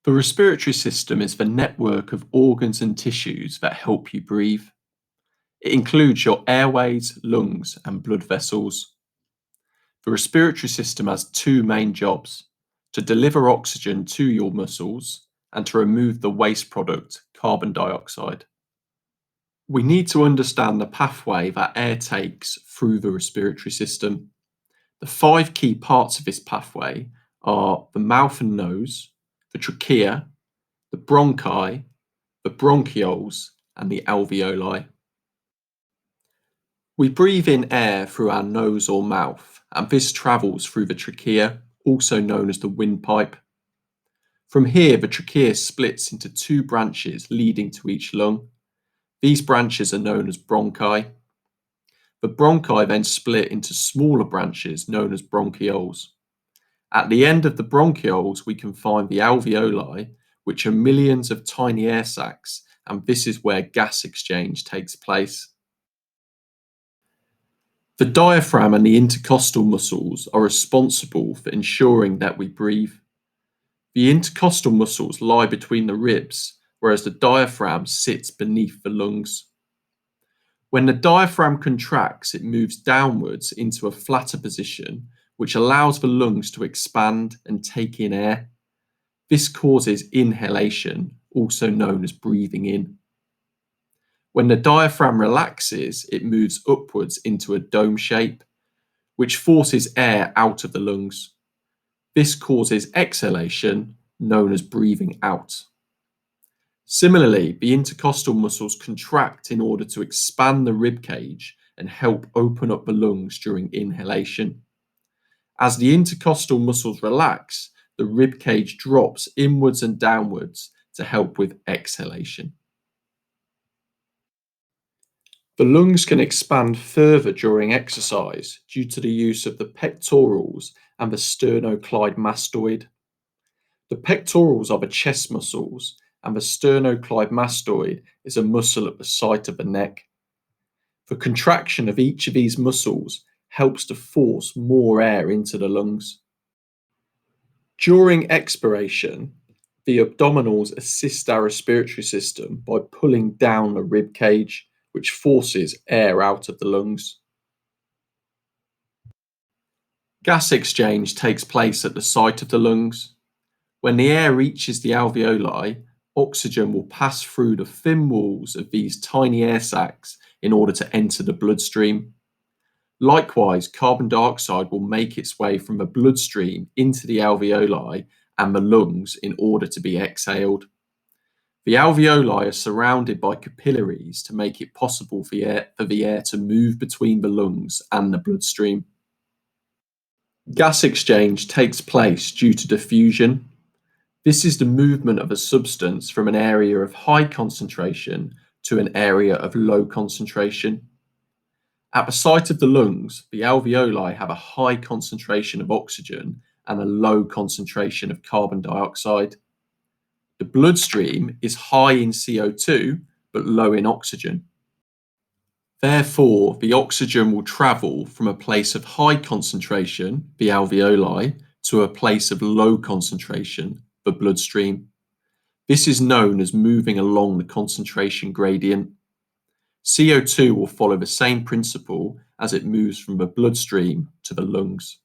The respiratory system is the network of organs and tissues that help you breathe. It includes your airways, lungs, and blood vessels. The respiratory system has two main jobs: to deliver oxygen to your muscles and to remove the waste product, carbon dioxide. We need to understand the pathway that air takes through the respiratory system. The five key parts of this pathway are the mouth and nose, the trachea, the bronchi, the bronchioles, and the alveoli. We breathe in air through our nose or mouth, and this travels through the trachea, also known as the windpipe. From here, the trachea splits into two branches leading to each lung. These branches are known as bronchi. The bronchi then split into smaller branches known as bronchioles. At the end of the bronchioles, we can find the alveoli, which are millions of tiny air sacs, and this is where gas exchange takes place. The diaphragm and the intercostal muscles are responsible for ensuring that we breathe. The intercostal muscles lie between the ribs, whereas the diaphragm sits beneath the lungs. When the diaphragm contracts, it moves downwards into a flatter position, which allows the lungs to expand and take in air. This causes inhalation, also known as breathing in. When the diaphragm relaxes, it moves upwards into a dome shape, which forces air out of the lungs. This causes exhalation, known as breathing out. Similarly, the intercostal muscles contract in order to expand the rib cage and help open up the lungs during inhalation. As the intercostal muscles relax, the rib cage drops inwards and downwards to help with exhalation. The lungs can expand further during exercise due to the use of the pectorals and the sternocleidomastoid. The pectorals are the chest muscles, and the sternocleidomastoid is a muscle at the site of the neck. The contraction of each of these muscles helps to force more air into the lungs. During expiration, the abdominals assist our respiratory system by pulling down the rib cage, which forces air out of the lungs. Gas exchange takes place at the site of the lungs. When the air reaches the alveoli, oxygen will pass through the thin walls of these tiny air sacs in order to enter the bloodstream. Likewise, carbon dioxide will make its way from the bloodstream into the alveoli and the lungs in order to be exhaled. The alveoli are surrounded by capillaries to make it possible for the air to move between the lungs and the bloodstream. Gas exchange takes place due to diffusion. This is the movement of a substance from an area of high concentration to an area of low concentration. At the site of the lungs, the alveoli have a high concentration of oxygen and a low concentration of carbon dioxide. The bloodstream is high in CO2 but low in oxygen. Therefore, the oxygen will travel from a place of high concentration, the alveoli, to a place of low concentration, the bloodstream. This is known as moving along the concentration gradient. CO2 will follow the same principle as it moves from the bloodstream to the lungs.